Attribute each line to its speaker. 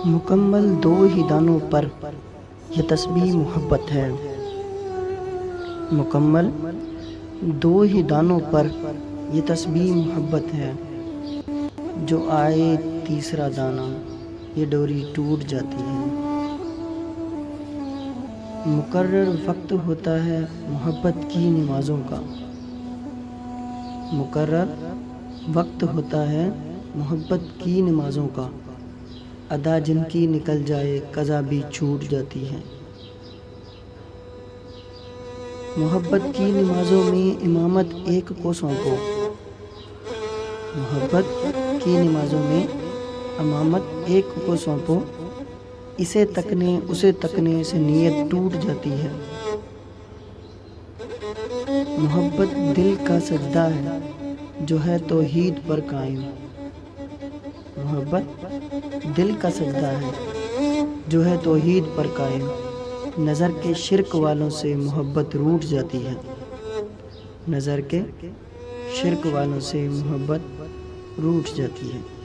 Speaker 1: مکمل دو ہی دانوں پر یہ تسبیح محبت ہے۔ مکمل دو ہی دانوں پر یہ تسبیح محبت ہے۔ جو آئے تیسرا دانہ یہ ڈوری ٹوٹ جاتی ہے۔ مقرر وقت ہوتا ہے محبت کی نمازوں کا۔ مقرر وقت ہوتا ہے محبت کی نمازوں کا۔ ادا جن کی نکل جائے قضا بھی چھوٹ جاتی ہے۔ محبت کی نمازوں میں امامت ایک کو سونپو۔ محبت کی نمازوں میں امامت ایک کو سونپو۔ اسے تکنے سے نیت ٹوٹ جاتی ہے۔ محبت دل کا سجدہ ہے جو ہے توحید پر قائم۔ محبت دل کا سجدہ ہے جو ہے توحید پر قائم۔ نظر کے شرک والوں سے محبت روٹھ جاتی ہے۔ نظر کے شرک والوں سے محبت روٹھ جاتی ہے۔